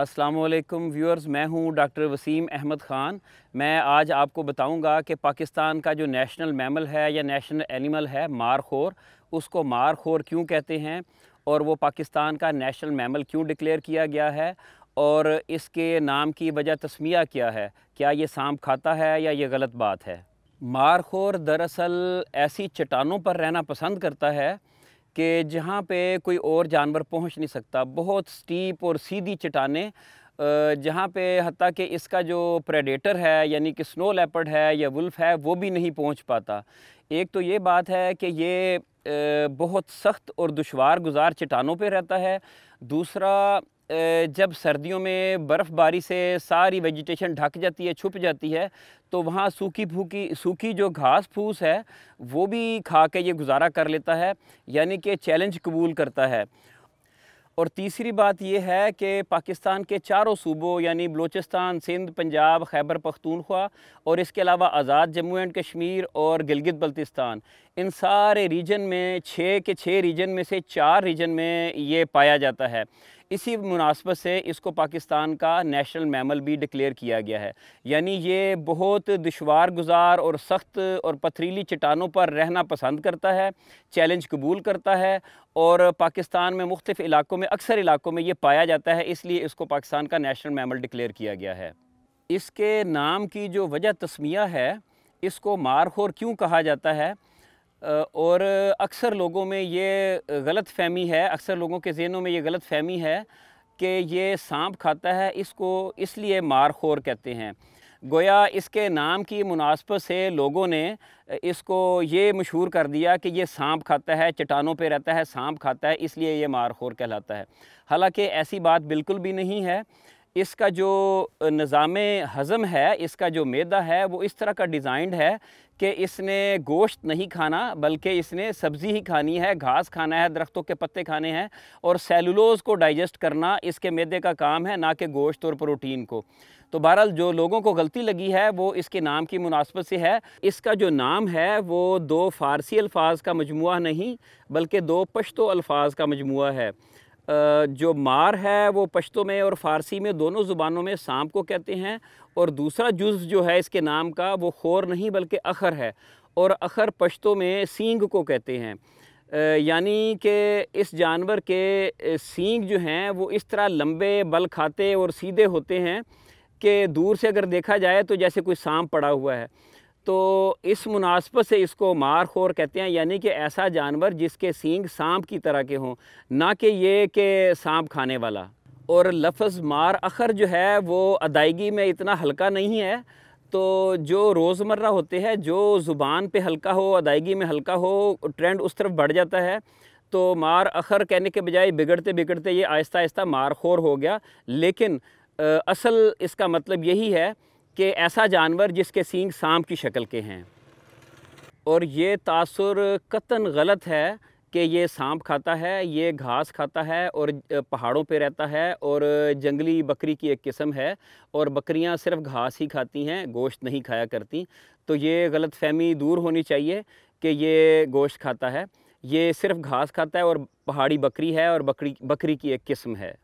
अस्सलामुअलैकुम व्यूअर्स, मैं हूं डॉक्टर वसीम अहमद ख़ान। मैं आज आपको बताऊंगा कि पाकिस्तान का जो नेशनल मैमल है या नेशनल एनिमल है मारखोर, उसको मारखोर क्यों कहते हैं और वो पाकिस्तान का नेशनल मैमल क्यों डिक्लेयर किया गया है और इसके नाम की वजह तस्मिया क्या है। क्या ये सांप खाता है या ये गलत बात है। मारखोर दरअसल ऐसी चट्टानों पर रहना पसंद करता है कि जहाँ पे कोई और जानवर पहुँच नहीं सकता। बहुत स्टीप और सीधी चट्टानें, जहाँ पे हत्ता कि इसका जो प्रेडेटर है यानी कि स्नो लेपर्ड है या वुल्फ है वो भी नहीं पहुँच पाता। एक तो ये बात है कि ये बहुत सख्त और दुश्वार गुज़ार चट्टानों पे रहता है। दूसरा, जब सर्दियों में बर्फ़बारी से सारी वेजिटेशन ढक जाती है, छुप जाती है, तो वहाँ सूखी जो घास फूस है वो भी खा के ये गुज़ारा कर लेता है, यानी कि चैलेंज कबूल करता है। और तीसरी बात ये है कि पाकिस्तान के चारों सूबों यानी बलूचिस्तान, सिंध, पंजाब, खैबर पख्तूनख्वा और इसके अलावा आज़ाद जम्मू एंड कश्मीर और गिलगित बल्तिस्तान, इन सारे रीजन में 6 के 6 रीजन में से 4 रीजन में ये पाया जाता है। इसी मुनासबत से इसको पाकिस्तान का नेशनल मैमल भी डिक्लेयर किया गया है। यानी ये बहुत दुश्वार गुज़ार और सख्त और पथरीली चट्टानों पर रहना पसंद करता है, चैलेंज कबूल करता है और पाकिस्तान में मुख्तलिफ़ इलाकों में, अक्सर इलाकों में ये पाया जाता है, इसलिए इसको पाकिस्तान का नेशनल मैमल डिक्लेयर किया गया है। इसके नाम की जो वजह तस्मिया है, इसको मारखोर क्यों कहा जाता है, और अक्सर लोगों में ये गलत फ़हमी है, अक्सर लोगों के ज़हनों में ये गलत फ़हमी है कि ये सांप खाता है, इसको इसलिए मारखोर कहते हैं। गोया इसके नाम की मुनासबत से लोगों ने इसको ये मशहूर कर दिया कि ये सांप खाता है, चट्टानों पे रहता है, सांप खाता है, इसलिए ये मारखोर कहलाता है। हालांकि ऐसी बात बिल्कुल भी नहीं है। इसका जो निज़ामे हज़म है, इसका जो मैदा है, वो इस तरह का डिज़ाइंड है कि इसने गोश्त नहीं खाना, बल्कि इसने सब्ज़ी ही खानी है, घास खाना है, दरख्तों के पत्ते खाने हैं और सेलुलोज़ को डाइजेस्ट करना इसके मैदे का काम है, ना कि गोश्त और प्रोटीन को। तो बहरहाल जो लोगों को गलती लगी है वो इसके नाम की मुनासबत से है। इसका जो नाम है वो 2 फ़ारसी अल्फाज का मजमुआ नहीं, बल्कि 2 पश्तो अल्फाज का मजमुआ है। जो मार है वो पश्तो में और फ़ारसी में दोनों ज़ुबानों में सांप को कहते हैं, और दूसरा जुज़ जो है इसके नाम का वो खोर नहीं बल्कि अखर है, और अखर पश्तो में सींग को कहते हैं। यानी कि इस जानवर के सींग जो हैं वो इस तरह लंबे, बल खाते और सीधे होते हैं कि दूर से अगर देखा जाए तो जैसे कोई सांप पड़ा हुआ है। तो इस मुनासबत से इसको मारखोर कहते हैं, यानी कि ऐसा जानवर जिसके सींग सांप की तरह के हों, ना कि ये कि सांप खाने वाला। और लफ्ज़ मार अखर जो है वो अदायगी में इतना हल्का नहीं है, तो जो रोज़मर्रा होते हैं, जो ज़ुबान पे हल्का हो, अदायगी में हल्का हो, ट्रेंड उस तरफ बढ़ जाता है। तो मार अखर कहने के बजाय बिगड़ते बिगड़ते ये आहिस्ता आहिस्ता मारखोर हो गया। लेकिन असल इसका मतलब यही है कि ऐसा जानवर जिसके सींग सांप की शक्ल के हैं। और ये तासुर कतन गलत है कि ये सांप खाता है। ये घास खाता है और पहाड़ों पे रहता है और जंगली बकरी की एक किस्म है, और बकरियां सिर्फ घास ही खाती हैं, गोश्त नहीं खाया करती। तो ये गलत फहमी दूर होनी चाहिए कि ये गोश्त खाता है। ये सिर्फ घास खाता है और पहाड़ी बकरी है और बकरी की एक किस्म है।